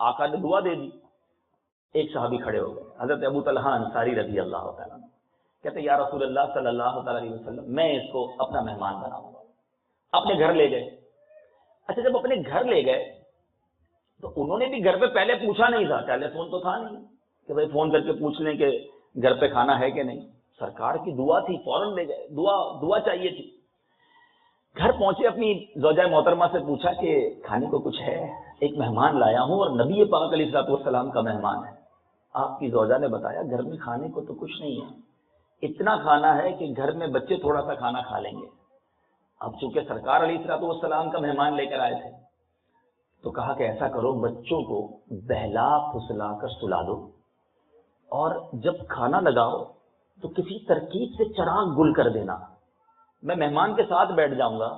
آقا نے دعا دے دی. ایک صحابی کھڑے ہو گئے, حضرت ابو طلحہ انصاری رضی اللہ تعالیٰ عنہ, کہتے یا رسول اللہ صلی اللہ تعالیٰ علیہ وسلم میں اس کو اپنا مہمان بناؤں گا. اپنے گھر لے گئے. اچھا جب اپنے گھر لے گئے تو انہوں نے بھی گھر پہ پہلے پوچھا نہیں تھا, ٹیلی فون تو تھا نہیں کہ بھائی فون کر کے پوچھ لیں کہ گھر پہ کھانا ہے کہ نہیں. سرکار کی دعا تھی, فوراً لے گئے, دعا چاہیے تھی. گھر پہنچے, اپنی زوجہ محترمہ سے پوچھا کہ کھانے کو کچھ ہے, ایک مہمان لایا ہوں اور نبی پاک علیہ الصلوۃ والسلام کا مہمان ہے. آپ کی زوجہ نے بتایا گھر میں کھانے کو تو کچھ نہیں ہے, اتنا کھانا ہے کہ گھر میں بچے تھوڑا سا کھانا کھا لیں گے. اب چونکہ سرکار علیہ الصلوۃ والسلام کا مہمان لے کر آئے تھے تو کہا کہ ایسا کرو, بچوں کو بہلا پھسلا کر سلا دو اور جب کھانا لگاؤ تو کسی ترکیب سے چراغ گل کر دینا. میں مہمان کے ساتھ بیٹھ جاؤں گا,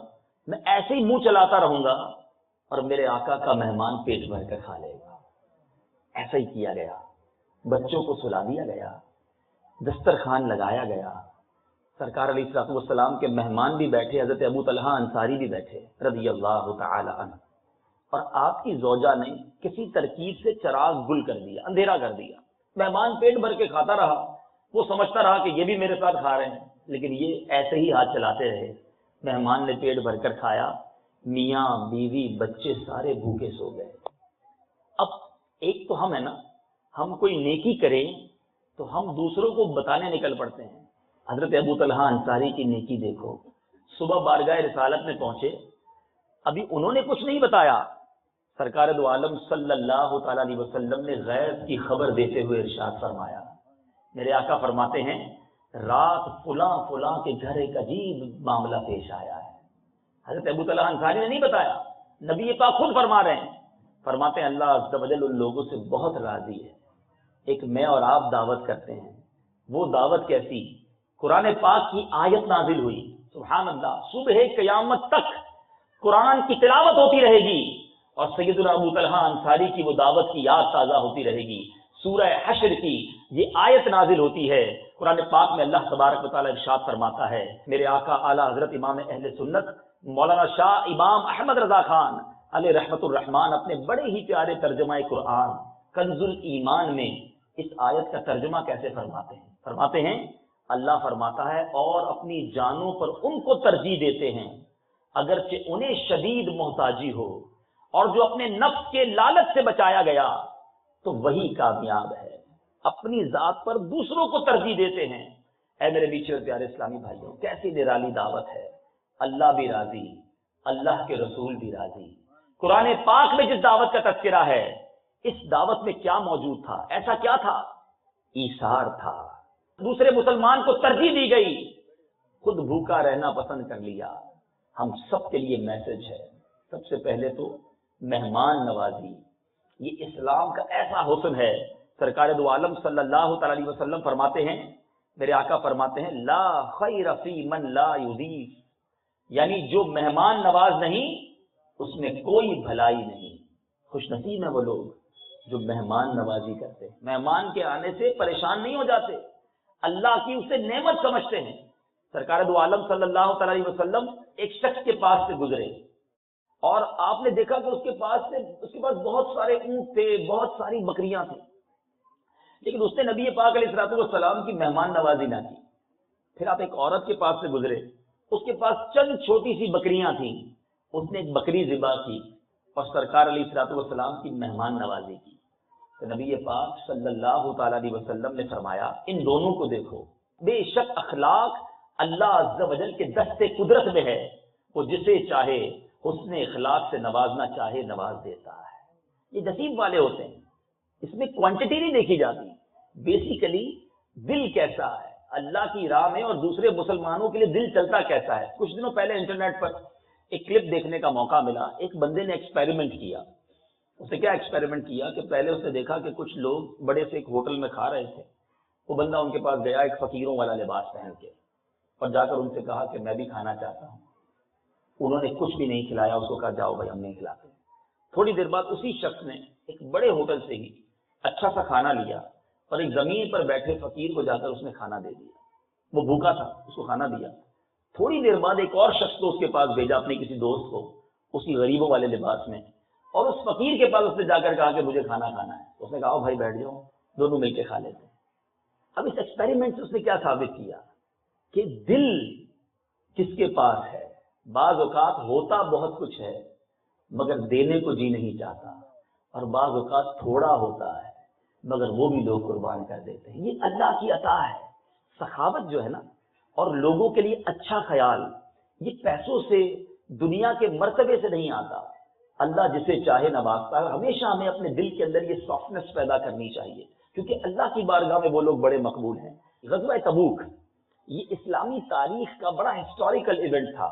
میں ایسے ہی منہ چلاتا رہوں گا اور میرے آقا کا مہمان پیٹ بھر کر کھا لے گا. ایسا ہی کیا گیا, بچوں کو سلا دیا گیا, دسترخوان لگایا گیا. سرکار علیہ الصلوۃ والسلام کے مہمان بھی بیٹھے, حضرت ابو طلحہ انصاری بھی بیٹھے رضی اللہ تعالی عنہ, اور آپ کی زوجہ نے کسی ترکیب سے چراغ گل کر دیا, اندھیرا کر دیا. مہمان پیٹ بھر کے کھاتا رہا, وہ سمجھتا رہا کہ یہ بھی میرے ساتھ کھا رہے ہیں, لیکن یہ ایسے ہی ہاتھ چلاتے رہے. مہمان نے پیٹ بھر کر کھایا, میاں بیوی بچے سارے بھوکے سو گئے. اب ایک تو ہم ہے نا, ہم کوئی نیکی کریں تو ہم دوسروں کو بتانے نکل پڑتے ہیں. حضرت ابو طلحہ انصاری کی نیکی دیکھو, صبح بارگاہ رسالت میں پہنچے, ابھی انہوں نے کچھ نہیں بتایا, سرکار دو عالم صلی اللہ تعالی علیہ وسلم نے غیب کی خبر دیتے ہوئے ارشاد فرمایا. میرے آقا فرماتے ہیں رات فلاں فلاں کے گھر ایک عجیب معاملہ پیش آیا ہے. حضرت ابو طلحہ انصاری نے نہیں بتایا, نبی پاک خود فرما رہے ہیں. فرماتے ہیں اللہ عز و جل ان لوگوں سے بہت راضی ہے. ایک میں اور آپ دعوت کرتے ہیں, وہ دعوت کیسی, قرآن پاک کی آیت نازل ہوئی, سبحان اللہ, صبح قیامت تک قرآن کی تلاوت ہوتی رہے گی اور سیدنا ابو طلحہ انصاری کی وہ دعوت کی یاد تازہ ہوتی رہے گی. سورہ حشر کی یہ آیت نازل ہوتی ہے. قرآن پاک میں اللہ تبارک و تعالیٰ ارشاد فرماتا ہے, میرے آقا اعلیٰ حضرت امام اہل سنت مولانا شاہ امام احمد رضا خان علیہ رحمت الرحمان اپنے بڑے ہی پیارے ترجمہ قرآن کنز الایمان میں اس آیت کا ترجمہ کیسے فرماتے ہیں. فرماتے ہیں اللہ فرماتا ہے اور اپنی جانوں پر ان کو ترجیح دیتے ہیں اگرچہ انہیں شدید محتاجی ہو, اور جو اپنے نفس کے لالچ سے بچایا گیا تو وہی کامیاب ہے. اپنی ذات پر دوسروں کو ترجیح دیتے ہیں. اے میرے میٹھے اور پیارے اسلامی بھائیوں, کیسی نرالی دعوت ہے. اللہ بھی راضی, اللہ کے رسول بھی راضی. قرآن پاک میں جس دعوت کا تذکرہ ہے, اس دعوت میں کیا موجود تھا, ایسا کیا تھا, ایثار تھا. دوسرے مسلمان کو ترجیح دی گئی, خود بھوکا رہنا پسند کر لیا. ہم سب کے لیے میسج ہے, سب سے پہلے تو مہمان نوازی, یہ اسلام کا ایسا حسن ہے. سرکار دو عالم صلی اللہ تعالی علیہ وسلم فرماتے ہیں, میرے آقا فرماتے ہیں لا خیر فی من لا یضیف, یعنی جو مہمان نواز نہیں اس میں کوئی بھلائی نہیں. خوش نصیب ہیں وہ لوگ جو مہمان نوازی کرتے ہیں, مہمان کے آنے سے پریشان نہیں ہو جاتے, اللہ کی اسے نعمت سمجھتے ہیں. سرکار دو عالم صلی اللہ تعالی علیہ وسلم ایک شخص کے پاس سے گزرے اور آپ نے دیکھا کہ اس کے پاس بہت سارے اونٹ تھے, بہت ساری بکریاں تھیں, لیکن اس نے نبی پاک علیہ الصلوۃ والسلام کی مہمان نوازی نہ کی. پھر آپ ایک عورت کے پاس سے گزرے, اس کے پاس چند چھوٹی سی بکریاں تھیں, اس نے ایک بکری ذبح کی اور سرکار علیہ الصلوۃ والسلام کی مہمان نوازی کی. تو نبی پاک صلی اللہ تعالی علیہ وسلم نے فرمایا ان دونوں کو دیکھو, بے شک اخلاق اللہ عز و جل کے دست قدرت میں ہے, وہ جسے چاہے حسن اخلاق سے نوازنا چاہے نواز دیتا ہے. یہ نصیب والے ہوتے ہیں, اس میں کوانٹٹی نہیں دیکھی جاتی, بیسیکلی دل کیسا ہے اللہ کی راہ میں اور دوسرے مسلمانوں کے لیے دل چلتا کیسا ہے. کچھ دنوں پہلے انٹرنیٹ پر ایک کلپ دیکھنے کا موقع ملا, ایک بندے نے ایکسپیریمنٹ کیا. اس نے کیا ایکسپیریمنٹ کیا کہ پہلے اس نے دیکھا کہ کچھ لوگ بڑے سے ایک ہوٹل میں کھا رہے تھے, وہ بندہ ان کے پاس گیا ایک فقیروں والا لباس پہن کے اور جا کر ان سے کہا کہ میں بھی کھانا چاہتا ہوں. انہوں نے کچھ بھی نہیں کھلایا, اس کو کہا جاؤ بھائی ہم نہیں کھلاتے. تھوڑی دیر بعد اسی شخص نے ایک بڑے ہوٹل سے ہی اچھا سا کھانا لیا اور ایک زمین پر بیٹھے فقیر کو جا کر اس نے کھانا دے دیا. وہ بھوکا تھا, اس کو کھانا دیا. تھوڑی دیر بعد ایک اور شخص کو اس کے پاس بھیجا, اپنے کسی دوست کو, اسی غریبوں والے لباس میں, اور اس فقیر کے پاس اس نے جا کر کہا کہ مجھے کھانا کھانا ہے. اس نے کہا بھائی بیٹھ جاؤ, دونوں مل کے کھا لیتے ہیں. اب اس ایکسپیریمنٹ سے اس نے کیا ثابت کیا کہ دل کس کے پاس ہے. بعض اوقات ہوتا بہت کچھ ہے مگر دینے کو جی نہیں چاہتا, اور بعض اوقات تھوڑا ہوتا ہے مگر وہ بھی لوگ قربان کر دیتے ہیں. یہ اللہ کی عطا ہے. سخاوت جو ہے نا, اور لوگوں کے لیے اچھا خیال, یہ پیسوں سے, دنیا کے مرتبے سے نہیں آتا. اللہ جسے چاہے نوازتا ہے. ہمیشہ ہمیں اپنے دل کے اندر یہ سافٹنس پیدا کرنی چاہیے, کیونکہ اللہ کی بارگاہ میں وہ لوگ بڑے مقبول ہیں. غزوہ تبوک یہ اسلامی تاریخ کا بڑا ہسٹوریکل ایونٹ تھا,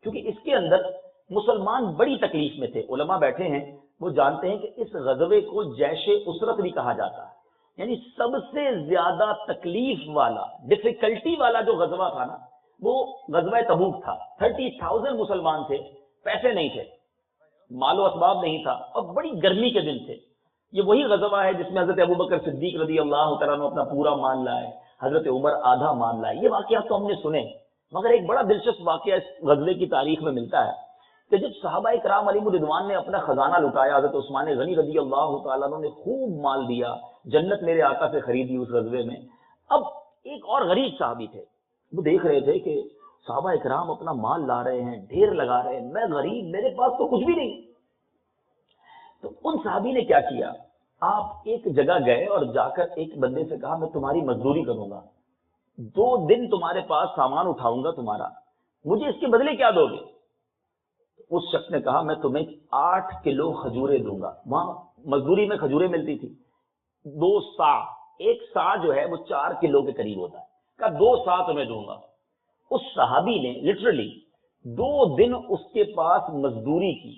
کیونکہ اس کے اندر مسلمان بڑی تکلیف میں تھے. علماء بیٹھے ہیں, وہ جانتے ہیں کہ اس غزوے کو جیش اسرت بھی کہا جاتا ہے. یعنی سب سے زیادہ تکلیف والا, ڈیفیکلٹی والا جو غزوہ تھا نا, وہ غزوہ تبوک تھا. 30,000 مسلمان تھے, پیسے نہیں تھے, مال و اسباب نہیں تھا, اور بڑی گرمی کے دن تھے. یہ وہی غزوہ ہے جس میں حضرت ابوبکر صدیق رضی اللہ تعالیٰ عنہ اپنا پورا مال لائے, حضرت عمر آدھا مال لائے. یہ واقعات تو ہم نے سنے, مگر ایک بڑا دلچسپ واقعہ اس غزوے کی تاریخ میں ملتا ہے کہ جب صحابہ کرام علیہ الرضوان نے اپنا خزانہ لٹایا, حضرت عثمان غنی رضی اللہ تعالیٰ عنہ نے خوب مال دیا, جنت میرے آقا سے خریدی اس غزوے میں. اب ایک اور غریب صحابی تھے, وہ دیکھ رہے تھے کہ صحابہ کرام اپنا مال لا رہے ہیں, ڈھیر لگا رہے ہیں, میں غریب, میرے پاس تو کچھ بھی نہیں. تو ان صحابی نے کیا کیا, آپ ایک جگہ گئے اور جا کر ایک بندے سے کہا میں تمہاری مزدوری کروں گا, 2 دن تمہارے پاس سامان اٹھاؤں گا تمہارا, مجھے اس کے بدلے کیا دو گے؟ اس شخص نے کہا میں تمہیں 8 کلو کھجوریں دوں گا. وہاں مزدوری میں کھجوریں ملتی تھی, 2 سا, ایک سا جو ہے وہ 4 کلو کے قریب ہوتا ہے. کہا 2 سا تمہیں دوں گا. اس صحابی نے لٹرلی 2 دن اس کے پاس مزدوری کی,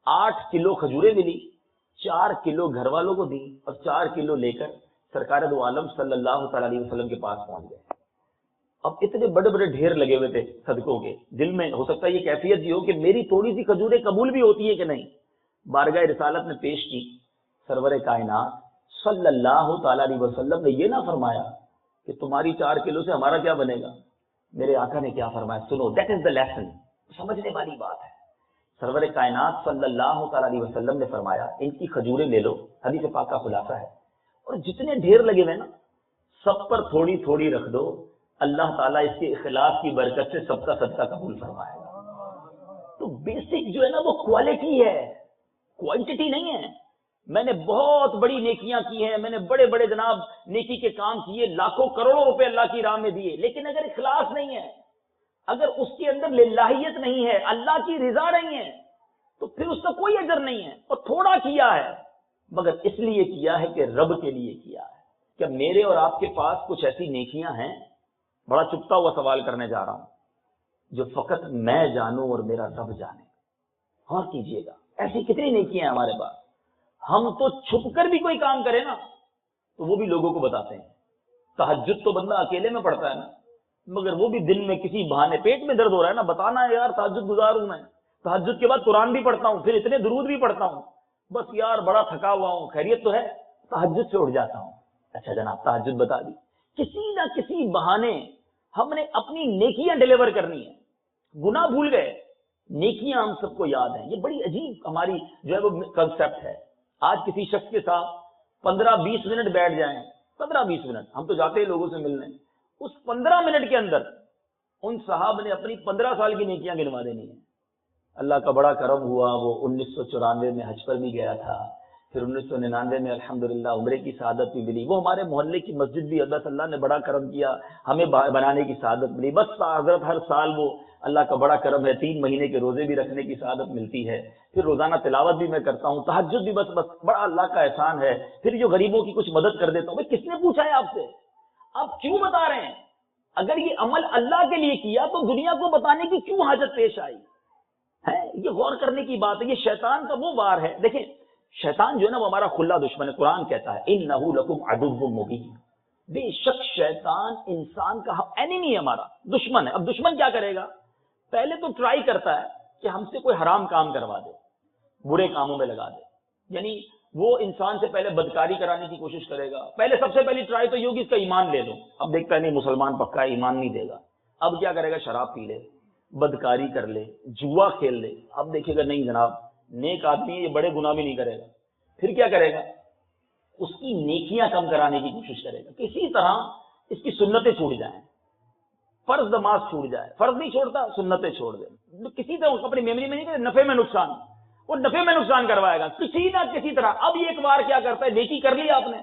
8 کلو کھجوریں ملی, 4 کلو گھر والوں کو دی, اور 4 کلو لے کر سرکار دو عالم صلی اللہ تعالی علیہ وسلم کے پاس پہنچ گئے. اب اتنے بڑے بڑے ڈھیر لگے ہوئے تھے صدقوں کے, دل میں ہو سکتا ہے یہ کیفیت یہ ہو کہ میری تھوڑی سی کھجوریں قبول بھی ہوتی ہے کہ نہیں. بارگاہ رسالت میں پیش کی. سرور کائنات صلی اللہ تعالی علیہ وسلم نے یہ نہ فرمایا کہ تمہاری 4 کلو سے ہمارا کیا بنے گا. میرے آقا نے کیا فرمایا, سنو, دیٹ از دا لیسن, سمجھنے والی بات ہے. سرور کائنات صلی اللہ تعالی علیہ وسلم نے فرمایا ان کی کھجوریں لے لو, حدیث پاک کا خلاصہ ہے, اور جتنے ڈھیر لگے ہوئے نا سب پر تھوڑی تھوڑی رکھ دو, اللہ تعالیٰ اس کے اخلاص کی برکت سے سب کا صدقہ قبول فرمائے گا. تو بیسک جو ہے نا وہ کوالٹی ہے, کوانٹٹی نہیں ہے. میں نے بہت بڑی نیکیاں کی ہیں, میں نے بڑے بڑے جناب نیکی کے کام کیے, لاکھوں کروڑوں روپے اللہ کی راہ میں دیے, لیکن اگر اخلاص نہیں ہے, اگر اس کے اندر للہیت نہیں ہے, اللہ کی رضا نہیں ہے, تو پھر اس کا کوئی اجر نہیں ہے. اور تھوڑا کیا ہے مگر اس لیے کیا ہے کہ رب کے لیے کیا ہے. کیا میرے اور آپ کے پاس کچھ ایسی نیکیاں ہیں؟ بڑا چپتا ہوا سوال کرنے جا رہا ہوں, جو فقط میں جانوں اور میرا رب جانے. اور کیجئے گا, ایسی کتنی نیکیاں ہیں ہمارے پاس. ہم تو چھپ کر بھی کوئی کام کرے نا تو وہ بھی لوگوں کو بتاتے ہیں. تہجد تو بندہ اکیلے میں پڑھتا ہے نا, مگر وہ بھی دن میں کسی بہانے, پیٹ میں درد ہو رہا ہے نا, بتانا ہے یار تہجد گزار ہوں میں, تہجد کے بعد قرآن بھی پڑھتا ہوں, پھر اتنے درود بھی پڑھتا ہوں, بس یار بڑا تھکا ہوا ہوں, خیریت تو ہے, تہجد سے اٹھ جاتا ہوں. اچھا جناب تہجد بتا دی, کسی نہ کسی بہانے ہم نے اپنی نیکیاں ڈیلیور کرنی ہے. گناہ بھول گئے, نیکیاں ہم سب کو یاد ہیں. یہ بڑی عجیب ہماری جو ہے وہ کنسپٹ ہے. آج کسی شخص کے ساتھ 15-20 منٹ بیٹھ جائیں, 15-20 منٹ, ہم تو جاتے ہیں لوگوں سے ملنے, اس 15 منٹ کے اندر ان صاحب نے اپنی 15 سال کی نیکیاں گنوا دینی ہیں. اللہ کا بڑا کرم ہوا, وہ 1994 میں حج پر بھی گیا تھا, پھر 1999 میں الحمدللہ عمرے کی سعادت بھی ملی. وہ ہمارے محلے کی مسجد بھی اللہ نے بڑا کرم کیا, ہمیں بنانے کی سعادت ملی. بس حضرت ہر سال وہ اللہ کا بڑا کرم ہے, 3 مہینے کے روزے بھی رکھنے کی سعادت ملتی ہے. پھر روزانہ تلاوت بھی میں کرتا ہوں, تہجد بھی, بس بڑا اللہ کا احسان ہے. پھر جو غریبوں کی کچھ مدد کر دیتا ہوں. بھائی کس نے پوچھا ہے آپ سے, آپ کیوں بتا رہے ہیں؟ اگر یہ عمل اللہ کے لیے کیا تو دنیا کو بتانے کی کیوں حاجت پیش آئی ہے؟ یہ غور کرنے کی بات ہے. یہ شیطان کا وہ وار ہے. دیکھیں شیطان جو ہے نا وہ ہمارا کھلا دشمن ہے. قرآن کہتا ہے انہ لکم عدو مبین, بے شک شیطان انسان کا اینیمی ہے, ہمارا دشمن ہے. اب دشمن کیا کرے گا؟ پہلے تو ٹرائی کرتا ہے کہ ہم سے کوئی حرام کام کروا دے, برے کاموں میں لگا دے. یعنی وہ انسان سے پہلے بدکاری کرانے کی کوشش کرے گا. پہلے سب سے پہلی ٹرائی تو یہ ہوگی اس کا ایمان لے لو. اب دیکھتا ہے نہیں مسلمان پکا ہے, ایمان نہیں دے گا. اب کیا کرے گا؟ شراب پی لے, بدکاری کر لے, جوا کھیل لے. اب دیکھے گا نہیں جناب نیک آدمی ہے، یہ بڑے گناہ بھی نہیں کرے گا، پھر کیا کرے گا؟ اس کی نیکیاں کم کرانے کی کوشش کرے گا، کسی طرح اس کی سنتیں چھوٹ جائیں، فرض نماز چھوٹ جائے، فرض نہیں چھوڑتا سنتیں چھوڑ دے، کسی طرح اس کو اپنی میموری میں نہیں کرے، نفع میں نقصان، وہ نفع میں نقصان کروائے گا کسی نہ کسی طرح۔ اب یہ ایک بار کیا کرتا ہے، نیکی کر لی آپ نے،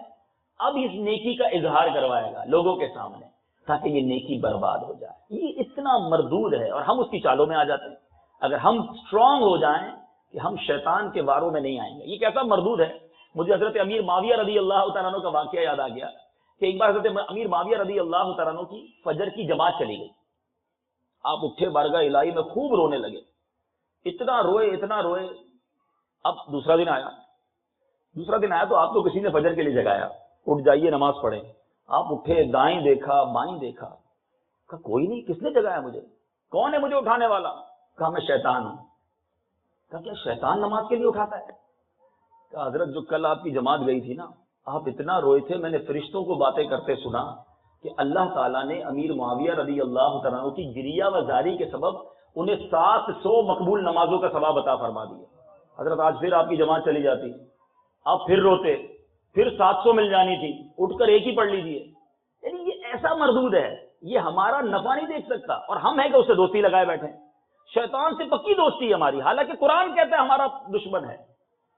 اب اس نیکی کا اظہار کروائے گا لوگوں کے سامنے تاکہ یہ نیکی برباد ہو جائے۔ یہ اتنا مردود ہے اور ہم اس کی چالوں میں آ جاتے ہیں۔ اگر ہم اسٹرانگ ہو جائیں کہ ہم شیطان کے واروں میں نہیں آئیں گے۔ یہ کیسا مردود ہے، مجھے حضرت امیر معاویہ رضی اللہ تعالیٰ عنہ کا واقعہ یاد آ گیا کہ ایک بار حضرت امیر معاویہ رضی اللہ تعالیٰ عنہ کی فجر کی جماعت چلی گئی، آپ اٹھے بارگاہ الہی میں خوب رونے لگے، اتنا روئے۔ اب دوسرا دن آیا تو آپ کو کسی نے فجر کے لیے جگایا، اٹھ جائیے نماز پڑھیں۔ آپ اٹھے، دائیں دیکھا بائیں دیکھا، کہا کوئی نہیں، کس نے جگایا مجھے، کون ہے مجھے اٹھانے والا؟ کہا میں شیطان ہوں۔ کہا کیا شیطان نماز کے لیے اٹھاتا ہے؟ کہا حضرت جو کل آپ کی جماعت گئی تھی نا، آپ اتنا روئے تھے، میں نے فرشتوں کو باتیں کرتے سنا کہ اللہ تعالیٰ نے امیر معاویہ رضی اللہ تعالیٰ عنہ کی گریہ و زاری کے سبب انہیں 700 مقبول نمازوں کا ثواب عطا فرما دیا۔ حضرت آج پھر آپ کی جماعت چلی جاتی، آپ پھر روتے، پھر 700 مل جانی تھی، اٹھ کر ایک ہی پڑھ لیجیے۔ یعنی یہ ایسا مردود ہے، یہ ہمارا نفع نہیں دیکھ سکتا اور ہم ہیں کہ اسے دوستی لگائے بیٹھے۔ شیطان سے پکی دوستی ہے ہماری، حالانکہ قرآن کہتا ہے ہمارا دشمن ہے،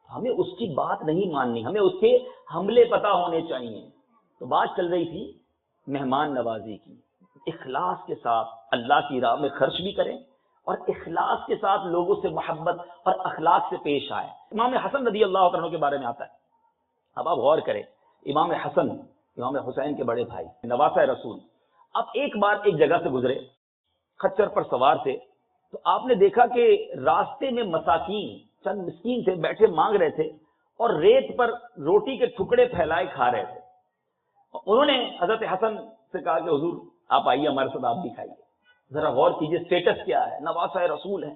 ہمیں اس کی بات نہیں ماننی، ہمیں اس کے حملے پتہ ہونے چاہیے۔ تو بات چل رہی تھی مہمان نوازی کی، اخلاص کے ساتھ اللہ کی راہ میں خرچ بھی کریں اور اخلاص کے ساتھ لوگوں سے محبت اور اخلاق سے پیش آئے۔ امام حسن رضی اللہ عنہ کے بارے میں آتا ہے، اب آپ غور کریں، امام حسن امام حسین کے بڑے بھائی، نواسہ رسول، اب ایک بار ایک جگہ سے گزرے، خچر پر سوار تھے، تو آپ نے دیکھا کہ راستے میں مساکین، چند مسکین تھے، بیٹھے مانگ رہے تھے اور ریت پر روٹی کے ٹکڑے پھیلائے کھا رہے تھے۔ انہوں نے حضرت حسن سے کہا کہ حضور آپ آئیے ہمارے ساتھ، آپ بھی کھائیے۔ ذرا غور کیجئے اسٹیٹس کیا ہے، نواسہ رسول ہیں،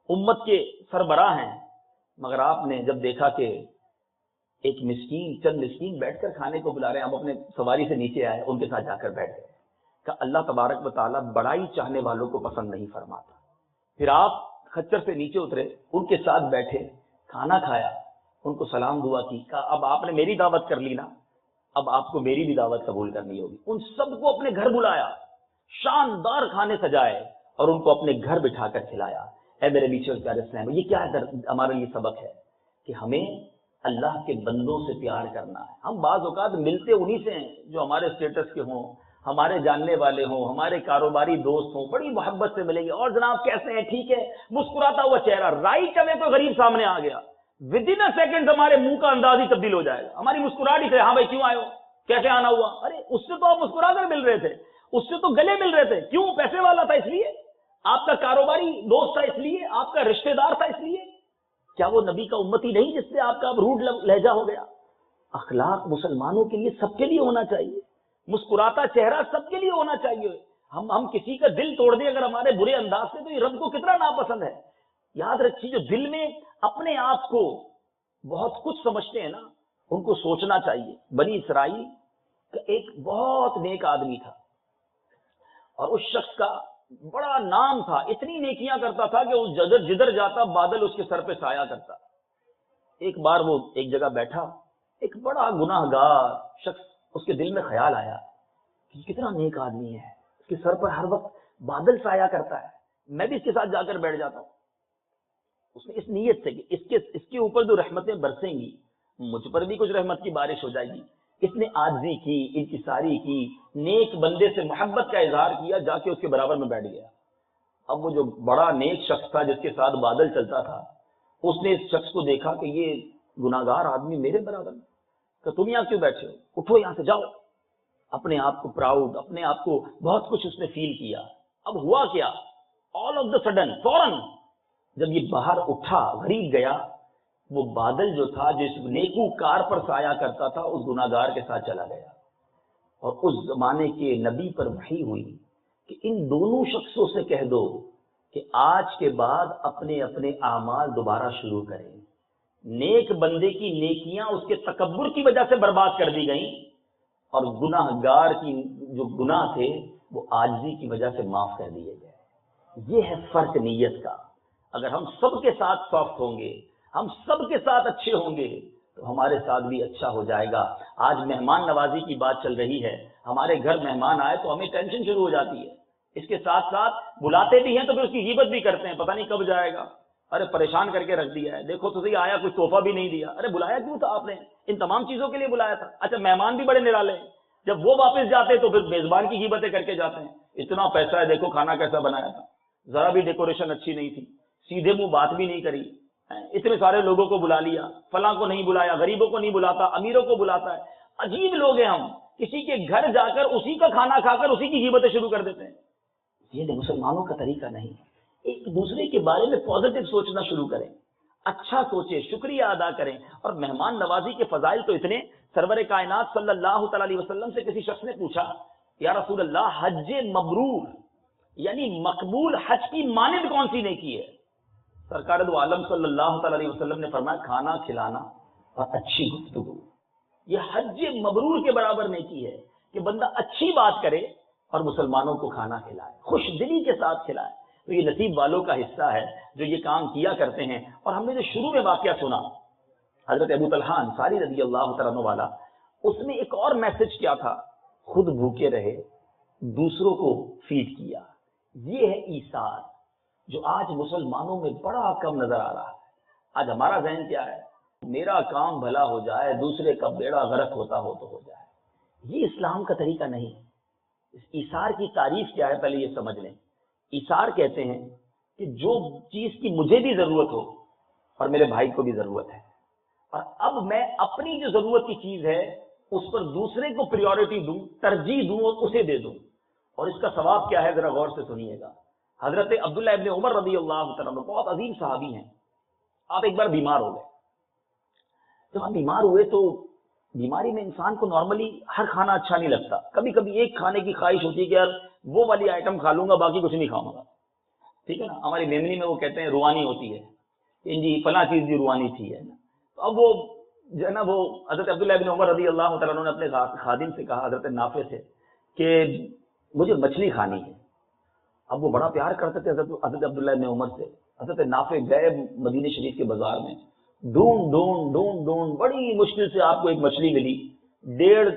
امت کے سربراہ ہیں، مگر آپ نے جب دیکھا کہ ایک مسکین، چند مسکین بیٹھ کر کھانے کو بلا رہے ہیں، ہم اپنے سواری سے نیچے آئے، ان کے ساتھ جا کر بیٹھ گئے۔ کہ اللہ تبارک و تعالیٰ بڑائی چاہنے والوں کو پسند نہیں فرماتا۔ پھر آپ خچر سے نیچے اترے، ان کے ساتھ بیٹھے، کھانا کھایا، ان کو سلام دعا کی، کہا اب آپ نے میری دعوت کر لی نا، اب آپ کو میری بھی دعوت قبول کرنی ہوگی۔ ان سب کو اپنے گھر بلایا، شاندار کھانے سجائے اور ان کو اپنے گھر بٹھا کر کھلایا۔ اے میرے بیچ اور پیارے اسلام، یہ کیا ہمارے لیے سبق ہے کہ ہمیں اللہ کے بندوں سے پیار کرنا ہے۔ ہم بعض اوقات ملتے انہی سے ہیں جو ہمارے اسٹیٹس کے ہوں، ہمارے جاننے والے ہوں، ہمارے کاروباری دوست ہوں، بڑی محبت سے ملیں گے، اور جناب کیسے ہیں، ٹھیک ہے، مسکراتا ہوا چہرہ، رائٹ اوے کوئی غریب سامنے آ گیا، ود ان اے سیکنڈ ہمارے منہ کا انداز ہی تبدیل ہو جائے گا، ہماری مسکراہٹ ہی سے، ہاں بھائی کیوں آئے ہو، کیسے آنا ہوا، ارے اس سے تو آپ مسکرا کر مل رہے تھے، اس سے تو گلے مل رہے تھے، کیوں، پیسے والا تھا اس لیے، آپ کا کاروباری دوست تھا اس لیے، آپ کا رشتہ دار تھا اس لیے، کیا وہ نبی کا امتی نہیں جس سے آپ کا اب روڈ لہجہ ہو گیا؟ اخلاق مسلمانوں کے لیے سب کے لیے ہونا چاہیے، مسکراتا چہرہ سب کے لیے ہونا چاہیے۔ ہم کسی کا دل توڑ دیں اگر ہمارے برے انداز سے، تو یہ رب کو کتنا ناپسند ہے۔ یاد رکھیے، جو دل میں اپنے آپ کو بہت کچھ سمجھتے ہیں نا، ان کو سوچنا چاہیے۔ بنی اسرائیل کا ایک بہت نیک آدمی تھا اور اس شخص کا بڑا نام تھا، اتنی نیکیاں کرتا تھا کہ اس جدھر جاتا بادل اس کے سر پہ سایہ کرتا۔ ایک بار وہ ایک جگہ بیٹھا، ایک بڑا گناہ گار شخص، اس کے دل میں خیال آیا کہ کتنا نیک آدمی ہے، اس کے سر پر ہر وقت بادل سایہ کرتا ہے، میں بھی اس کے ساتھ جا کر بیٹھ جاتا ہوں۔ اس نے اس نیت سے کہ اس کے اوپر جو رحمتیں برسیں گی، مجھ پر بھی کچھ رحمت کی بارش ہو جائے گی۔ اس نے عاجزی کی، انکساری کی، نیک بندے سے محبت کا اظہار کیا، جا کے اس کے برابر میں بیٹھ گیا۔ اب وہ جو بڑا نیک شخص تھا جس کے ساتھ بادل چلتا تھا، اس نے اس شخص کو دیکھا کہ یہ گناہگار آدمی میرے برابر میں، کہ تم یہاں کیوں بیٹھے ہو، اٹھو یہاں سے جاؤ۔ اپنے آپ کو پراؤڈ، اپنے آپ کو بہت کچھ اس نے فیل کیا۔ اب ہوا کیا، آل آف دا سڈن، فوراً جب یہ باہر اٹھا، غریب گیا، وہ بادل جو تھا جس نیکو کار پر سایہ کرتا تھا، اس گناہگار کے ساتھ چلا گیا۔ اور اس زمانے کے نبی پر وحی ہوئی کہ ان دونوں شخصوں سے کہہ دو کہ آج کے بعد اپنے اپنے اعمال دوبارہ شروع کریں۔ نیک بندے کی نیکیاں اس کے تکبر کی وجہ سے برباد کر دی گئیں، اور گناہ گار کی جو گناہ تھے وہ عاجزی کی وجہ سے معاف کر دیے گئے۔ یہ ہے فرق نیت کا۔ اگر ہم سب کے ساتھ سافٹ ہوں گے، ہم سب کے ساتھ اچھے ہوں گے تو ہمارے ساتھ بھی اچھا ہو جائے گا۔ آج مہمان نوازی کی بات چل رہی ہے، ہمارے گھر مہمان آئے تو ہمیں ٹینشن شروع ہو جاتی ہے، اس کے ساتھ ساتھ بلاتے بھی ہیں تو پھر اس کی غیبت بھی کرتے ہیں، پتہ نہیں کب جائے گا، ارے پریشان کر کے رکھ دیا ہے، دیکھو تو صحیح آیا کچھ تحفہ بھی نہیں دیا، ارے بلایا کیوں تھا آپ نے؟ ان تمام چیزوں کے لیے بلایا تھا۔ اچھا مہمان بھی بڑے نرالے ہیں، جب وہ واپس جاتے تو پھر میزبان کی غیبتیں کر کے جاتے ہیں، اتنا پیسہ ہے دیکھو کھانا کیسا بنایا تھا، ذرا بھی ڈیکوریشن اچھی نہیں تھی، سیدھے منہ بات بھی نہیں کری، اتنے سارے لوگوں کو بلا لیا، فلاں کو نہیں بلایا، غریبوں کو نہیں بلاتا، امیروں کو بلاتا ہے۔ عجیب لوگ ہیں ہم، کسی کے گھر جا کر اسی کا کھانا کھا کر اسی کی غیبتیں شروع کر دیتے ہیں۔ یہ مسلمانوں کا طریقہ نہیں۔ ایک دوسرے کے بارے میں پازیٹو سوچنا شروع کریں، اچھا سوچیں، شکریہ ادا کریں۔ اور مہمان نوازی کے فضائل تو اتنے، سرور کائنات صلی اللہ تعالی علیہ وسلم سے کسی شخص نے پوچھا، یا رسول اللہ حج مبرور یعنی مقبول حج کی مانند کون سی نیکی ہے؟ سرکار دو عالم صلی اللہ تعالی علیہ وسلم نے فرمایا کھانا کھلانا اور اچھی گفتگو، یہ حج مبرور کے برابر نیکی ہے کہ بندہ اچھی بات کرے اور مسلمانوں کو کھانا کھلائے، خوش دلی کے ساتھ کھلائے۔ تو یہ نصیب والوں کا حصہ ہے جو یہ کام کیا کرتے ہیں۔ اور ہم نے جو شروع میں واقعہ سنا حضرت ابو طلحہ انصاری رضی اللہ تعالیٰ عنہ والا، اس میں ایک اور میسج کیا تھا؟ خود بھوکے رہے، دوسروں کو فیڈ کیا۔ یہ ہے ایثار جو آج مسلمانوں میں بڑا کم نظر آ رہا ہے۔ آج ہمارا ذہن کیا ہے؟ میرا کام بھلا ہو جائے، دوسرے کا بیڑا غرق ہوتا ہو تو ہو جائے۔ یہ اسلام کا طریقہ نہیں۔ اس ایثار کی تعریف کیا ہے پہلے یہ سمجھ لیں۔ ایثار کہتے ہیں کہ جو چیز کی مجھے بھی ضرورت ہو اور میرے بھائی کو بھی ضرورت ہے، اور اب میں اپنی جو ضرورت کی چیز ہے اس پر دوسرے کو پریورٹی دوں، ترجیح دوں اور اسے دے دوں۔ اور اس کا ثواب کیا ہے ذرا غور سے سنیے گا۔ حضرت عبداللہ ابن عمر رضی اللہ تعالیٰ عنہ بہت عظیم صحابی ہیں۔ آپ ایک بار بیمار ہو گئے، جب آپ بیمار ہوئے تو بیماری میں انسان کو نارملی ہر کھانا اچھا نہیں لگتا، کبھی کبھی ایک کھانے کی خواہش ہوتی ہے کہ یار وہ والی آئٹم کھا لوں گا باقی کچھ نہیں کھاؤں گا، ٹھیک ہے نا؟ ہماری میمنی میں وہ کہتے ہیں روانی ہوتی ہے کہ جی فلاں چیز بھی روانی تھی ہے نا۔ تو اب وہ جو ہے نا، وہ حضرت عبداللہ ابن عمر رضی اللہ تعالیٰ عنہ نے اپنے خادم سے کہا، حضرت نافع سے، کہ مجھے مچھلی کھانی ہے۔ اب وہ بڑا پیار کرتے تھے حضرت عبداللہ ابن عمر سے۔ حضرت نافع گئے مدینہ شریف کے بازار میں، ڈھونڈ ڈھونڈ ڈھونڈ ڈھونڈ بڑی مشکل سے آپ کو ایک مچھلی ملی، 1.5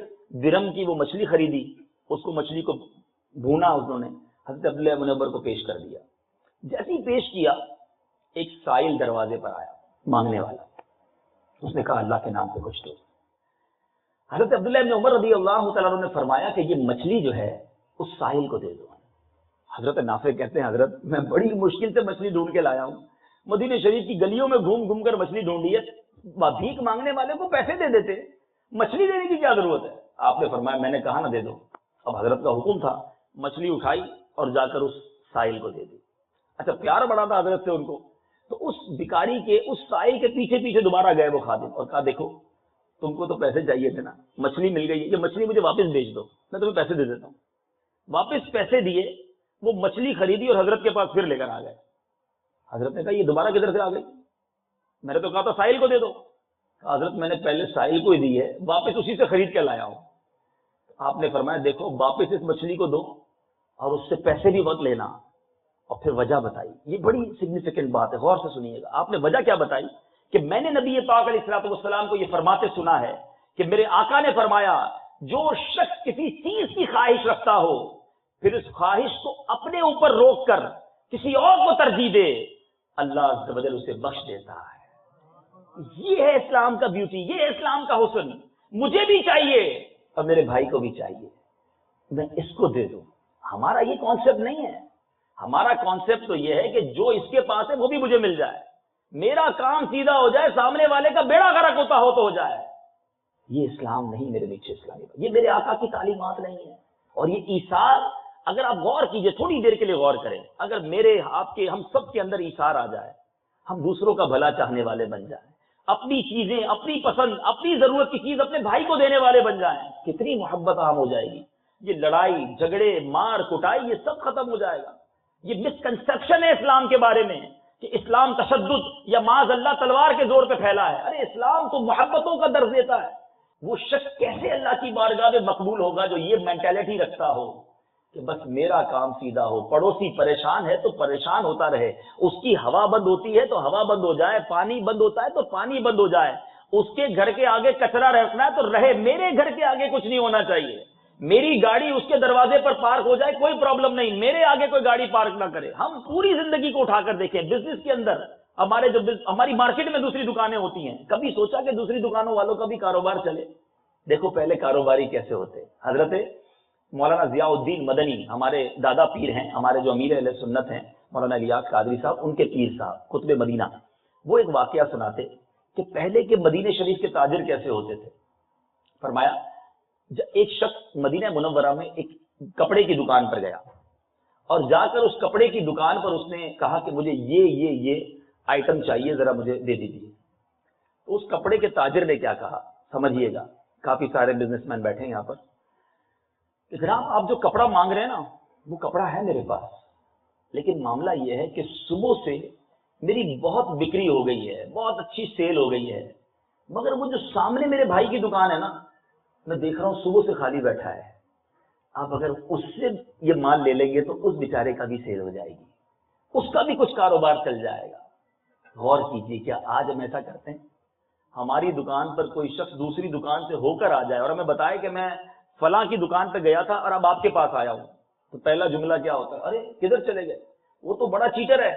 درہم کی وہ مچھلی خریدی، اس کو مچھلی کو بھونا انہوں نے، حضرت عبداللہ ابن عمر کو پیش کر دیا۔ جیسے ہی پیش کیا، ایک سائل دروازے پر آیا، مانگنے والا، اس نے کہا اللہ کے نام سے کچھ دو۔ حضرت عبداللہ ابن عمر رضی اللہ تعالیٰ عنہ نے فرمایا کہ یہ مچھلی جو ہے اس سائل کو دے دو۔ حضرت نافع کہتے ہیں حضرت میں بڑی مشکل سے مچھلی ڈھونڈ کے لایا ہوں، مدینہ شریف کی گلیوں میں گھوم گھوم کر مچھلی ڈھونڈی ہے، بھیک مانگنے والے کو پیسے دے دیتے، مچھلی دینے کی کیا ضرورت ہے؟ آپ نے فرمایا میں نے کہا نہ دے دو۔ اب حضرت کا حکم تھا، مچھلی اٹھائی اور جا کر اس سائل کو دے دی۔ اچھا پیار بڑا تھا حضرت سے ان کو، تو اس بھکاری کے اس سائل کے پیچھے پیچھے دوبارہ گئے وہ خادم اور کہا دیکھو تم کو تو پیسے چاہیے تھے نا، مچھلی مل گئی، یہ مچھلی مجھے واپس بیچ دو، میں تمہیں پیسے دے دیتا ہوں۔ واپس پیسے دیے، وہ مچھلی خریدی اور حضرت کے پاس پھر لے کر آ گئے۔ حضرت نے کہا یہ دوبارہ کدھر سے آ گئی؟ میں نے تو کہا تھا سائل کو دے دو۔ کہا حضرت میں نے پہلے سائل کو ہی دی ہے، واپس اسی سے خرید کے لایا ہوں۔ آپ نے فرمایا دیکھو واپس اس مچھلی کو دو اور اس سے پیسے بھی وقت لینا، اور پھر وجہ بتائی۔ یہ بڑی سگنیفیکنٹ بات ہے، غور سے سنیے گا۔ آپ نے وجہ کیا بتائی کہ میں نے نبی پاک علیہ الصلوۃ والسلام کو یہ فرماتے سنا ہے کہ میرے آقا نے فرمایا جو شخص کسی چیز کی خواہش رکھتا ہو پھر اس خواہش کو اپنے اوپر روک کر کسی اور کو ترجیح دے، اللہ عز و جل اسے بخش دیتا ہے۔ یہ ہے اسلام کا بیوٹی، یہ ہے اسلام کا حسن۔ مجھے بھی چاہیے اور میرے بھائی کو بھی چاہیے، میں اس کو دے دوں۔ ہمارا یہ کانسیپٹ نہیں ہے، ہمارا کانسیپٹ تو یہ ہے کہ جو اس کے پاس ہے وہ بھی مجھے مل جائے، میرا کام سیدھا ہو جائے، سامنے والے کا بیڑا غرق ہوتا ہو تو ہو جائے۔ یہ اسلام نہیں میرے نیچے اسلامی، یہ میرے آقا کی تعلیمات نہیں ہے۔ اور یہ ایثار اگر آپ غور کیجئے، تھوڑی دیر کے لیے غور کریں، اگر میرے آپ کے ہم سب کے اندر ایثار آ جائے، ہم دوسروں کا بھلا چاہنے والے بن جائیں، اپنی چیزیں، اپنی پسند، اپنی ضرورت کی چیز اپنے بھائی کو دینے والے بن جائیں، کتنی محبت عام ہو جائے گی۔ یہ لڑائی جھگڑے مار کٹائی یہ سب ختم ہو جائے گا۔ یہ مسکنسپشن ہے اسلام کے بارے میں کہ اسلام تشدد یا معاذ اللہ تلوار کے زور پہ پھیلا ہے۔ ارے اسلام تو محبتوں کا درس دیتا ہے۔ وہ شخص کیسے اللہ کی بارگاہ میں مقبول ہوگا جو یہ مینٹالٹی رکھتا ہو کہ بس میرا کام سیدھا ہو، پڑوسی پریشان ہے تو پریشان ہوتا رہے، اس کی ہوا بند ہوتی ہے تو ہوا بند ہو جائے، پانی بند ہوتا ہے تو پانی بند ہو جائے، اس کے گھر کے آگے کچرا رکھنا ہے تو رہے، میرے گھر کے آگے کچھ نہیں ہونا چاہیے، میری گاڑی اس کے دروازے پر پارک ہو جائے کوئی پرابلم نہیں، میرے آگے کوئی گاڑی پارک نہ کرے۔ ہم پوری زندگی کو اٹھا کر دیکھیں، بزنس کے اندر ہماری مارکیٹ میں دوسری دکانیں ہوتی ہیں، کبھی سوچا کہ دوسری دکانوں والوں کا بھی کاروبار چلے؟ دیکھو پہلے کاروباری کیسے ہوتے۔ حضرت مولانا ضیاء الدین مدنی ہمارے دادا پیر ہیں، ہمارے جو امیر اہل سنت ہیں مولانا الیاس قادری صاحب، ان کے پیر صاحب قطب مدینہ، وہ ایک واقعہ سناتے کہ پہلے کے مدینہ شریف کے تاجر کیسے ہوتے تھے۔ فرمایا ایک شخص مدینہ منورہ میں ایک کپڑے کی دکان پر گیا اور جا کر اس کپڑے کی دکان پر اس نے کہا کہ مجھے یہ آئٹم چاہیے، ذرا مجھے دے دیجیے۔ تو اس کپڑے کے تاجر نے کیا کہا، سمجھیے گا، کافی سارے بزنس مین بیٹھے ہیں یہاں پر، کہ جناب آپ جو کپڑا مانگ رہے ہیں نا وہ کپڑا ہے میرے پاس، لیکن معاملہ یہ ہے کہ صبح سے میری بہت بکری ہو گئی ہے، بہت اچھی سیل ہو گئی ہے، مگر وہ جو سامنے میرے بھائی کی دکان ہے نا، میں دیکھ رہا ہوں صبح سے خالی بیٹھا ہے، آپ اگر اس سے یہ مال لے لیں گے تو اس بیچارے کا بھی سیل ہو جائے گی، اس کا بھی کچھ کاروبار چل جائے گا۔ غور کیجیے، کیا آج ہم ایسا کرتے ہیں؟ ہماری دکان پر کوئی شخص دوسری دکان سے ہو کر آ جائے اور ہمیں بتائے کہ میں فلاں کی دکان پہ گیا تھا اور اب آپ کے پاس آیا ہوں، تو پہلا جملہ کیا ہوتا ہے؟ ارے کدھر چلے گئے، وہ تو بڑا چیٹر ہے،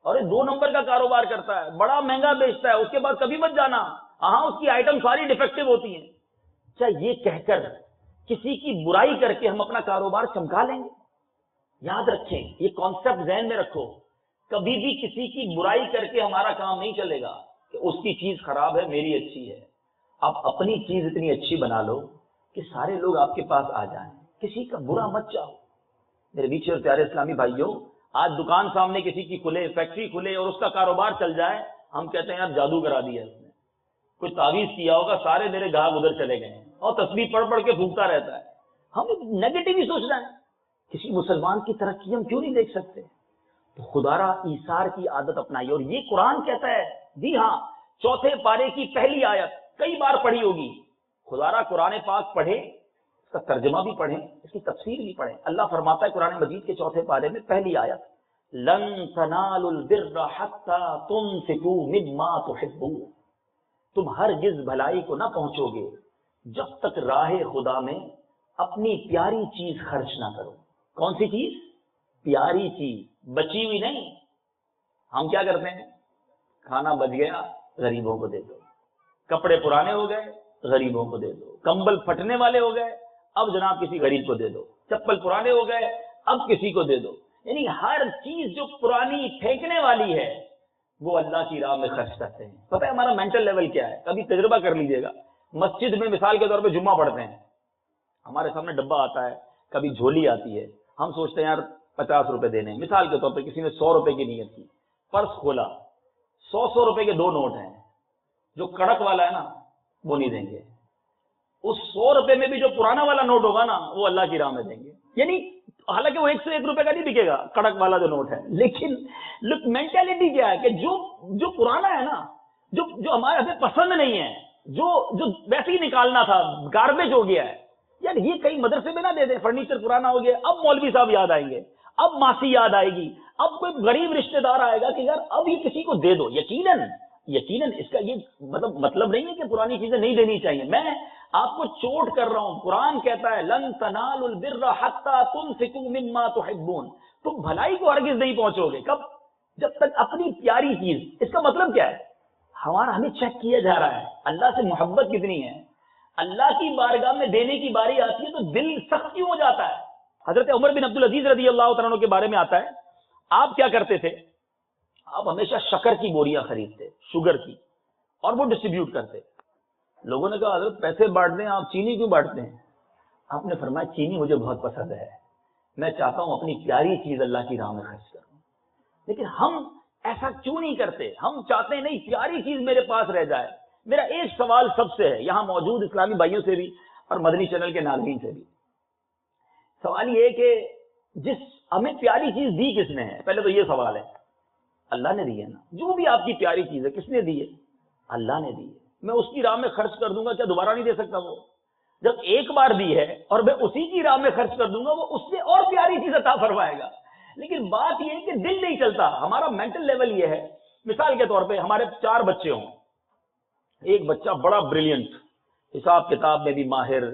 ارے 2 نمبر کا کاروبار کرتا ہے، بڑا مہنگا بیچتا ہے، اس کے بعد کبھی مت جانا، ہاں اس کی آئٹم ساری ڈیفیکٹو ہوتی ہیں۔ کیا یہ کہہ کر کسی کی برائی کر کے ہم اپنا کاروبار چمکا لیں گے؟ یاد رکھیں، یہ کانسیپٹ ذہن میں رکھو، کبھی بھی کسی کی برائی کر کے ہمارا کام نہیں چلے گا کہ اس کی چیز خراب ہے میری اچھی ہے۔ آپ اپنی چیز اتنی اچھی بنا لو کہ سارے لوگ آپ کے پاس آ جائیں، کسی کا برا مت چاہو۔ میرے بیچ اور پیارے اسلامی بھائیوں، آج دکان سامنے کسی کی کھلے، فیکٹری کھلے اور اس کا کاروبار چل جائے، ہم کہتے ہیں یار جادو کرا دیا اس نے، کوئی تعویذ کیا ہوگا، سارے میرے گاہک ادھر چلے گئے ہیں، اور تسبیح پڑھ پڑھ کے پھونکتا رہتا ہے۔ ہم نیگیٹو ہی سوچ رہے ہیں، کسی مسلمان کی ترقی ہم کیوں نہیں دیکھ سکتے؟ تو خدارا ایثار کی عادت اپنائی، اور یہ قرآن کہتا ہے، جی ہاں، 4 پارے کی پہلی آیت کئی بار پڑھی ہوگی، خدارا قرآن پاک پڑھیں، اس کا ترجمہ بھی پڑھیں، اس کی تفسیر بھی پڑھیں۔ اللہ فرماتا ہے قرآن مجید کے 4 پارے میں پہلی آیت، لن تنالوا البر حتى تنفقوا مما تحبون، تم ہرگز بھلائی کو نہ پہنچو گے جب تک راہ خدا میں اپنی پیاری چیز خرچ نہ کرو۔ کون سی چیز؟ پیاری چیز، بچی ہوئی نہیں۔ ہم کیا کرتے ہیں؟ کھانا بچ گیا غریبوں کو دے دو، کپڑے پرانے ہو گئے غریبوں کو دے دو، کمبل پھٹنے والے ہو گئے اب جناب کسی غریب کو دے دو، چپل پرانے ہو گئے اب کسی کو دے دو۔ یعنی ہر چیز جو پرانی پھینکنے والی ہے وہ اللہ کی راہ میں خرچ کرتے ہیں۔ پتہ ہے ہمارا مینٹل لیول کیا ہے؟ کبھی تجربہ کر لیجئے گا، مسجد میں مثال کے طور پہ جمعہ پڑھتے ہیں، ہمارے سامنے ڈبہ آتا ہے، کبھی جھولی آتی ہے، ہم سوچتے ہیں یار 50 روپے دینے، مثال کے طور پہ کسی نے 100 روپے کی نیت کی، پرس کھولا، 100 روپے کے 2 نوٹ ہیں، جو کڑک والا ہے نا وہ نہیں دیں گے، اس 100 روپے میں بھی جو پرانا والا نوٹ ہوگا نا وہ اللہ کی راہ میں دیں گے۔ یعنی حالانکہ وہ 101 روپے کا نہیں بکے گا کڑک والا جو نوٹ ہے، لیکن مینٹالٹی کیا ہے کہ جو پرانا ہے نا، جو ہمارے ہمیں پسند نہیں ہے، جو ویسے ہی نکالنا تھا، گاربیج ہو گیا ہے، یار یہ کئی مدرسے میں نہ دے دیں، فرنیچر پرانا ہو گیا، اب مولوی صاحب یاد آئیں گے، اب ماسی یاد آئے گی، اب کوئی غریب رشتہ دار آئے گا کہ یار اب یہ کسی کو دے دو۔ یقیناً اس کا یہ مطلب نہیں ہے کہ پرانی چیزیں نہیں دینی چاہیے، میں آپ کو چوٹ کر رہا ہوں، قرآن کہتا ہے لن تنالوا البر حتى تنفقوا مما تحبون، تم بھلائی کو ہرگز نہیں پہنچو گے، کب؟ جب تک اپنی پیاری چیز۔ اس کا مطلب کیا ہے؟ ہمیں چیک کیا جا رہا ہے اللہ سے محبت کتنی ہے، اللہ کی بارگاہ میں دینے کی باری آتی ہے تو دل سخت کیوں ہو جاتا ہے۔ حضرت عمر بن عبدالعزیز رضی اللہ تعالیٰ عنہ کے بارے میں آتا ہے، آپ کیا کرتے تھے؟ آپ ہمیشہ شکر کی بوریاں خریدتے، شوگر کی، اور وہ ڈسٹریبیوٹ کرتے۔ لوگوں نے کہا حضرت پیسے بانٹ دیں، آپ چینی کیوں بانٹتے ہیں؟ آپ نے فرمایا چینی مجھے بہت پسند ہے، میں چاہتا ہوں اپنی پیاری چیز اللہ کی راہ میں خرچ کروں۔ لیکن ہم ایسا کیوں نہیں کرتے؟ ہم چاہتے ہیں نہیں پیاری چیز میرے پاس رہ جائے۔ میرا ایک سوال سب سے ہے، یہاں موجود اسلامی بھائیوں سے بھی اور مدنی چینل کے ناظرین سے بھی، سوال یہ ہے کہ ہمیں پیاری چیز دی کس نے ہے؟ پہلے تو یہ سوال ہے، اللہ نے دی ہے نا، جو بھی آپ کی پیاری چیز ہے کس نے دی ہے؟ اللہ نے دی ہے۔ میں اس کی راہ میں خرچ کر دوں گا، کیا دوبارہ نہیں دے سکتا وہ؟ جب ایک بار دی ہے اور میں اسی کی راہ میں خرچ کر دوں گا وہ اس سے اور پیاری چیز عطا فرمائے گا. لیکن بات یہ ہے کہ دل نہیں چلتا. ہمارا مینٹل لیول یہ ہے، مثال کے طور پہ ہمارے 4 بچے ہوں، ایک بچہ بڑا بریلینٹ، حساب کتاب میں بھی ماہر،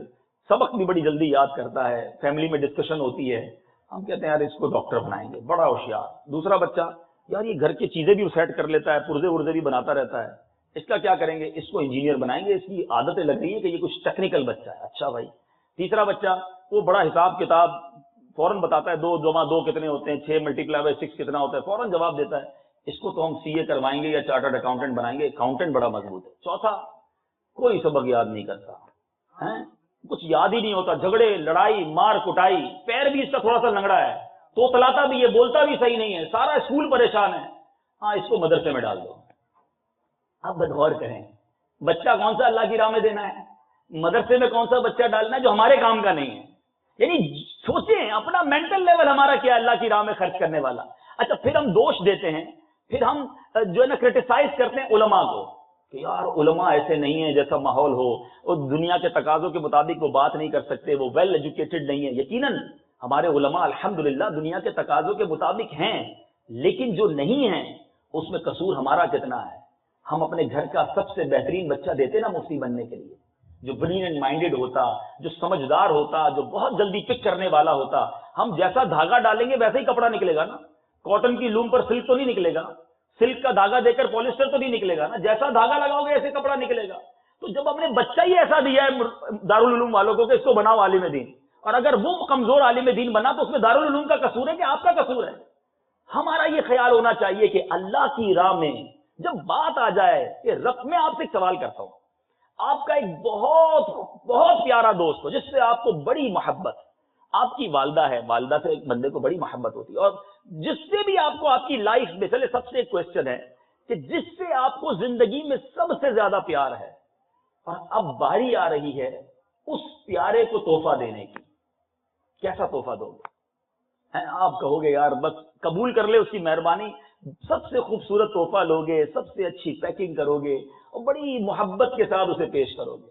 سبق بھی بڑی جلدی یاد کرتا ہے، فیملی میں ڈسکشن ہوتی ہے، ہم کہتے ہیں یار اس کو ڈاکٹر بنائیں گے، بڑا ہوشیار. دوسرا بچہ یار یہ گھر کی چیزیں بھی سیٹ کر لیتا ہے، پرزے ورزے بھی بناتا رہتا ہے، اس کا کیا کریں گے، اس کو انجینئر بنائیں گے، اس کی عادتیں لگ رہی ہیں کہ یہ کچھ ٹیکنیکل بچہ ہے. اچھا بھائی. تیسرا بچہ وہ بڑا حساب کتاب فوراً بتاتا ہے، 2 جمع 2 کتنے ہوتے ہیں، 6 × 6 کتنا ہوتا ہے، فوراً جواب دیتا ہے. اس کو تو ہم CA کروائیں گے یا چارٹرڈ اکاؤنٹنٹ بنائیں گے، اکاؤنٹنٹ بڑا مضبوط ہے. چوتھا کوئی سبق یاد نہیں کرتا ہے، کچھ یاد ہی نہیں ہوتا، جھگڑے لڑائی مار کٹائی، پیر بھی اس کا تھوڑا سا لنگڑا ہے، تو تلاتا بھی ہے، بولتا بھی صحیح نہیں ہے، سارا اسکول پریشان ہے. ہاں اس کو مدرسے میں ڈال دو. اب غور کریں بچہ کون سا اللہ کی راہ میں دینا ہے، مدرسے میں کون سا بچہ ڈالنا ہے جو ہمارے کام کا نہیں ہے. یعنی سوچیں اپنا مینٹل لیول ہمارا کیا اللہ کی راہ میں خرچ کرنے والا. اچھا پھر ہم دوش دیتے ہیں، پھر ہم جو ہے نا کرٹیسائز کرتے ہیں علماء کو کہ یار علماء ایسے نہیں ہیں جیسا ماحول ہو، اور دنیا کے تقاضوں کے مطابق وہ بات نہیں کر سکتے، وہ ویل ایجوکیٹڈ نہیں ہے. یقیناً ہمارے علماء الحمدللہ دنیا کے تقاضوں کے مطابق ہیں، لیکن جو نہیں ہیں اس میں قصور ہمارا کتنا ہے. ہم اپنے گھر کا سب سے بہترین بچہ دیتے نا مفتی بننے کے لیے، جو برینٹ مائنڈیڈ ہوتا، جو سمجھدار ہوتا، جو بہت جلدی پک کرنے والا ہوتا. ہم جیسا دھاگا ڈالیں گے ویسا ہی کپڑا نکلے گا نا. کاٹن کی لوم پر سلک تو نہیں نکلے گا، سلک کا دھاگا دے کر پولیسٹر تو نہیں نکلے گا نا. جیسا دھاگا لگاؤ گے ایسے کپڑا نکلے گا. تو جب ہم نے بچہ ہی ایسا دیا ہے دارالعلوم والوں کو کہ اس کو بناؤ عالم دین، اور اگر وہ کمزور عالم دین بنا تو اس میں دارالعلوم کا قصور ہے کہ آپ کا قصور ہے. ہمارا یہ خیال ہونا چاہیے کہ اللہ کی راہ میں جب بات آ جائے کہ رب، میں آپ سے ایک سوال کرتا ہوں، آپ کا ایک بہت بہت پیارا دوست ہو جس سے آپ کو بڑی محبت، آپ کی والدہ ہے، والدہ سے ایک بندے کو بڑی محبت ہوتی ہے، اور جس سے بھی آپ کو آپ کی لائف میں، چلے سب سے ایک کوشچن ہے کہ جس سے آپ کو زندگی میں سب سے زیادہ پیار ہے، اور اب باری آ رہی ہے اس پیارے کو تحفہ دینے کی، کیسا تحفہ دو گے؟ آپ کہو گے یار بس قبول کر لے اس کی مہربانی، سب سے خوبصورت تحفہ لوگے، سب سے اچھی پیکنگ کرو گے اور بڑی محبت کے ساتھ اسے پیش کرو گے.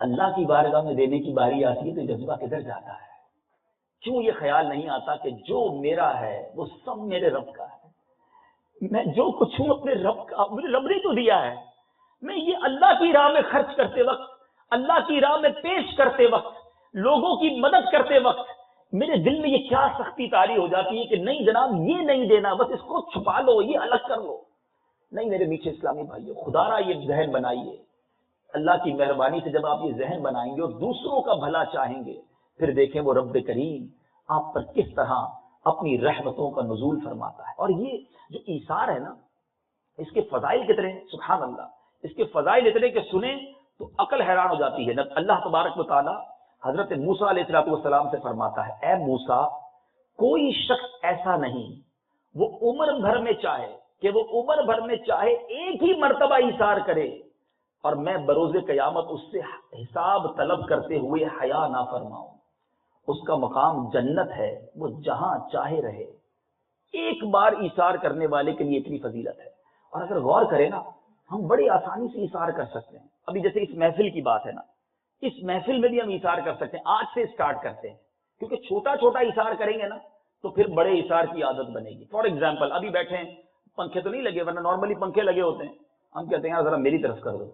اللہ کی بارگاہ میں دینے کی باری آتی ہے تو جذبہ کدھر جاتا ہے؟ کیوں یہ خیال نہیں آتا کہ جو میرا ہے وہ سب میرے رب کا ہے، میں جو کچھ ہوں اپنے رب کا، مجھے رب نے تو دیا ہے. میں یہ اللہ کی راہ میں خرچ کرتے وقت، اللہ کی راہ میں پیش کرتے وقت، لوگوں کی مدد کرتے وقت میرے دل میں یہ کیا سختی طاری ہو جاتی ہے کہ نہیں جناب یہ نہیں دینا، بس اس کو چھپا لو، یہ الگ کر لو. نہیں میرے میٹھے اسلامی بھائیو، خدا را یہ ذہن بنائیے. اللہ کی مہربانی سے جب آپ یہ ذہن بنائیں گے اور دوسروں کا بھلا چاہیں گے، پھر دیکھیں وہ رب کریم آپ پر کس طرح اپنی رحمتوں کا نزول فرماتا ہے. اور یہ جو ایثار ہے نا، اس کے فضائل کتنے ہیں، سبحان اللہ، اس کے فضائل اتنے کہ سنیں تو عقل حیران ہو جاتی ہے. اللہ تبارک و تعالی حضرت موسیٰ علیہ السلام سے فرماتا ہے، اے موسیٰ، کوئی شخص ایسا نہیں وہ عمر بھر میں چاہے ایک ہی مرتبہ ایثار کرے اور میں بروز قیامت اس سے حساب طلب کرتے ہوئے حیا نہ فرماؤں. اس کا مقام جنت ہے، وہ جہاں چاہے رہے. ایک بار ایثار کرنے والے کے لیے اتنی فضیلت ہے. اور اگر غور کریں نا، ہم بڑی آسانی سے ایثار کر سکتے ہیں. ابھی جیسے اس محفل کی بات ہے نا، اس محفل میں بھی ہم ایثار کر سکتے ہیں. آج سے سٹارٹ کرتے ہیں، کیونکہ چھوٹا چھوٹا ایثار کریں گے نا تو پھر بڑے ایثار کی عادت بنے گی. فار ایگزامپل ابھی بیٹھے ہیں، پنکھے تو نہیں لگے، ورنہ نارملی پنکھے لگے ہوتے ہیں، ہم کہتے ہیں یار ذرا میری طرف کر دو.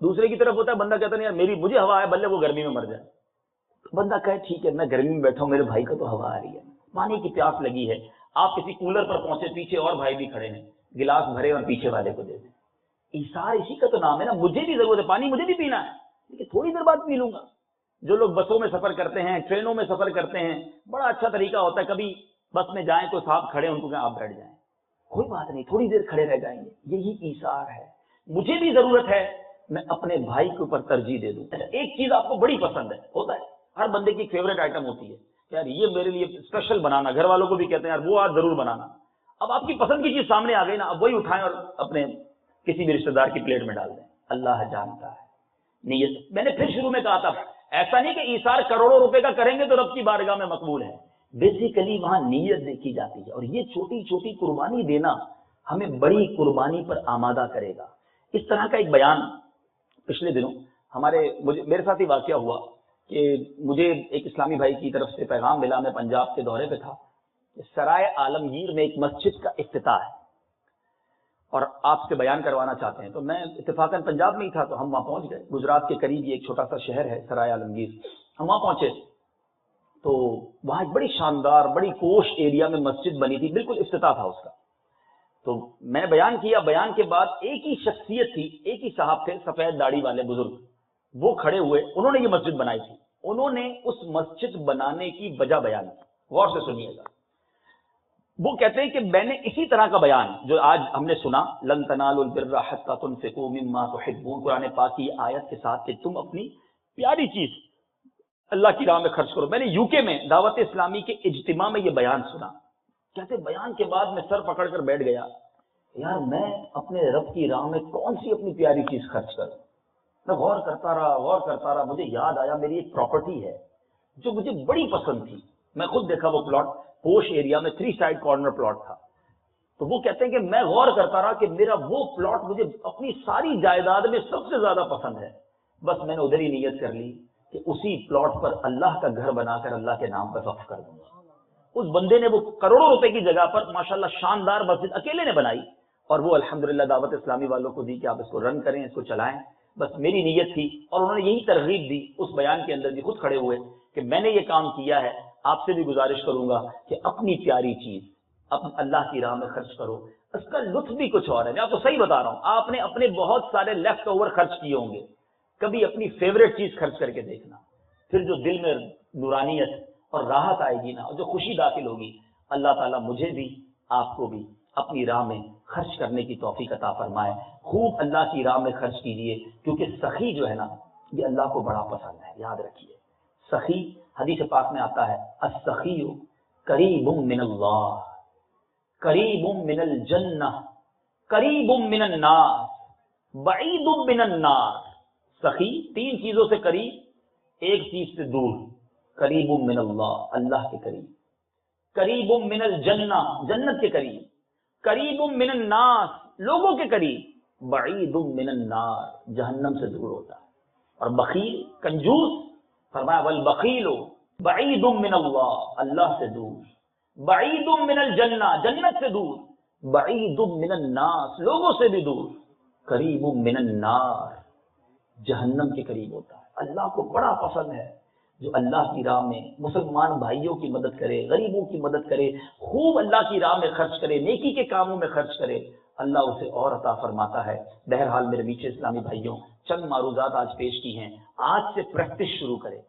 دوسرے کی طرف ہوتا ہے، بندہ کہتا ہے یار مجھے ہوا ہے، بلے وہ گرمی میں مر جائے. بندہ کہے ٹھیک ہے میں گرمی میں بیٹھا ہوں، میرے بھائی کو تو ہوا آ رہی ہے، پانی کی پیاس لگی ہے، آپ کسی کولر پر پہنچے، پیچھے اور بھائی بھی کھڑے ہیں، گلاس بھرے اور پیچھے والے کو دے دیں. ایثار اسی کا تو نام ہے نا. مجھے بھی ضرورت ہے، پانی مجھے بھی پینا ہے، لیکن تھوڑی دیر بعد پی لوں گا. جو لوگ بسوں میں سفر کرتے ہیں، ٹرینوں میں سفر کرتے ہیں، بڑا اچھا طریقہ ہوتا ہے، کبھی بس میں جائیں تو صاحب کھڑے ان کو کہیں آپ بیٹھ جائیں، کوئی بات نہیں، تھوڑی دیر کھڑے رہ جائیں گے. یہی ایثار ہے. مجھے بھی ضرورت ہے، میں اپنے بھائی کے اوپر ترجیح دے دوں. ایک چیز آپ کو بڑی پسند ہے، ہوتا ہے ہر بندے کی فیوریٹ آئٹم ہوتی ہے، یار یہ میرے لیے اسپیشل بنانا، گھر والوں کو بھی کہتے ہیں یار وہ آج ضرور بنانا. اب آپ کی پسند کی چیز سامنے آ گئی نا، اب وہی اٹھائیں اور اپنے کسی بھی رشتہ دار کی پلیٹ میں ڈال دیں. اللہ جانتا ہے نیت. میں نے پھر شروع میں کہا تھا، ایسا نہیں کہ ایثار کروڑوں روپے کا کریں گے تو رب کی بارگاہ میں مقبول ہے. بیسیکلی وہاں نیت دیکھی جاتی ہے، اور یہ چھوٹی چھوٹی قربانی دینا ہمیں بڑی قربانی پر آمادہ کرے گا. اس طرح کا ایک بیان پچھلے دنوں میرے ساتھ ہی واقعہ ہوا کہ مجھے ایک اسلامی بھائی کی طرف سے پیغام ملا، میں پنجاب کے دورے پہ تھا، سرائے عالمگیر میں ایک مسجد کا افتتاح ہے اور آپ سے بیان کروانا چاہتے ہیں۔ تو میں اتفاقاً پنجاب میں ہی تھا تو ہم وہاں پہنچ گئے۔ گجرات کے قریب یہ ایک چھوٹا سا شہر ہے سرائے عالمگیر، ہم وہاں پہنچے تو وہاں ایک بڑی شاندار بڑی پوش ایریا میں مسجد بنی تھی، بالکل افتتاح تھا اس کا۔ تو میں نے بیان کیا، بیان کے بعد ایک ہی شخصیت تھی، ایک ہی صاحب تھے سفید داڑھی والے بزرگ، وہ کھڑے ہوئے، انہوں نے یہ مسجد بنائی تھی، انہوں نے اس مسجد بنانے کی وجہ بیان کی، غور سے سنیے گا۔ وہ کہتے ہیں کہ میں نے اسی طرح کا بیان جو آج ہم نے سنا، لن تنالوا البر حتى تنفقوا مما تحبون، قرآن پاک کی آیت کے ساتھ کہ تم اپنی پیاری چیز اللہ کی راہ میں خرچ کرو۔ میں نے یو کے میں دعوت اسلامی کے اجتماع میں یہ بیان سنا، کہتے بیان کے بعد میں سر پکڑ کر بیٹھ گیا، یار میں اپنے رب کی راہ میں کون سی اپنی پیاری چیز خرچ کروں؟ میں غور کرتا رہا، مجھے یاد آیا میری ایک پراپرٹی ہے جو مجھے بڑی پسند تھی، میں خود دیکھا وہ پلاٹ پوش ایریا میں 3 سائڈ کارنر پلاٹ تھا۔ تو وہ کہتے ہیں کہ میں غور کرتا رہا کہ میرا وہ پلاٹ مجھے اپنی ساری جائیداد میں سب سے زیادہ پسند ہے، بس میں نے ادھر ہی نیت کر لی کہ اسی پلاٹ پر اللہ کا گھر بنا کر اللہ کے نام پر وقف کر دوں گا۔ اس بندے نے وہ کروڑوں روپے کی جگہ پر ماشاءاللہ شاندار مسجد اکیلے نے بنائی اور وہ الحمدللہ دعوت اسلامی والوں کو دی کہ آپ اس کو رن کریں، اس کو چلائیں، بس میری نیت تھی اور انہوں نے یہی ترغیب دی اس بیان کے اندر بھی، خود کھڑے ہوئے کہ میں نے یہ کام کیا ہے، آپ سے بھی گزارش کروں گا کہ اپنی پیاری چیز اللہ کی راہ میں خرچ کرو، اس کا لطف بھی کچھ اور ہے۔ میں آپ کو صحیح بتا رہا ہوں، آپ نے اپنے بہت سارے لیفٹ اوور خرچ کیے ہوں گے، کبھی اپنی فیوریٹ چیز خرچ کر کے دیکھنا، پھر جو دل میں نورانیت اور راحت آئے گی نا، اور جو خوشی داخل ہوگی، اللہ تعالیٰ مجھے بھی آپ کو بھی اپنی راہ میں خرچ کرنے کی توفیق عطا فرمائے۔ خوب اللہ کی راہ میں خرچ کیجیے، کیونکہ سخی جو ہے نا یہ اللہ کو بڑا پسند ہے، یاد رکھیے۔ سخی حدیث پاک میں آتا ہے، السخی قریب من اللہ، قریب من الجنہ، قریب من الناس، بعید من النار۔ سخی 3 چیزوں سے قریب، ایک چیز سے دور، قریب من اللہ، اللہ کے قریب، قریب من الجنہ، جنت کے قریب، قریب من الناس، لوگوں کے قریب، بعید من النار، جہنم سے دور ہوتا ہے۔ اور بخیل کنجوس، فرمایا والبخیل بعید من اللہ، اللہ سے دور، بعید من الجنہ، جنت سے دور، بعید من الناس، لوگوں سے بھی دور، قریب من النار، جہنم کے قریب ہوتا ہے۔ اللہ کو بڑا پسند ہے جو اللہ کی راہ میں مسلمان بھائیوں کی مدد کرے، غریبوں کی مدد کرے، خوب اللہ کی راہ میں خرچ کرے، نیکی کے کاموں میں خرچ کرے، اللہ اسے اور عطا فرماتا ہے۔ بہرحال میرے میٹھے اسلامی بھائیوں، چند معروضات آج پیش کی ہیں، آج سے پریکٹس شروع کریں،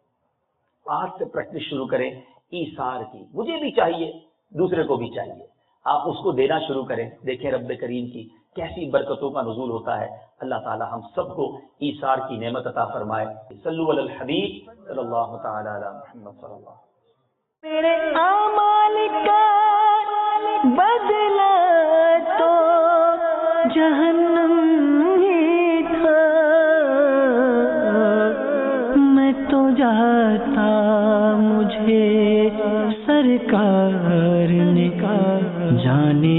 آج سے پریکٹس شروع کریں ایثار کی۔ مجھے بھی چاہیے، دوسرے کو بھی چاہیے، آپ اس کو دینا شروع کریں، دیکھیں رب کریم کی کیسی برکتوں کا نزول ہوتا ہے۔ اللہ تعالی ہم سب کو ایثار کی نعمت عطا فرمائے۔ صلو علی الحبیب صلی اللہ تعالی علی محمد صلی اللہ۔ میرے اعمال کا بدلہ تو جہنم ہی تھا، میں تو جاتا مجھے سرکار نے کہا جانے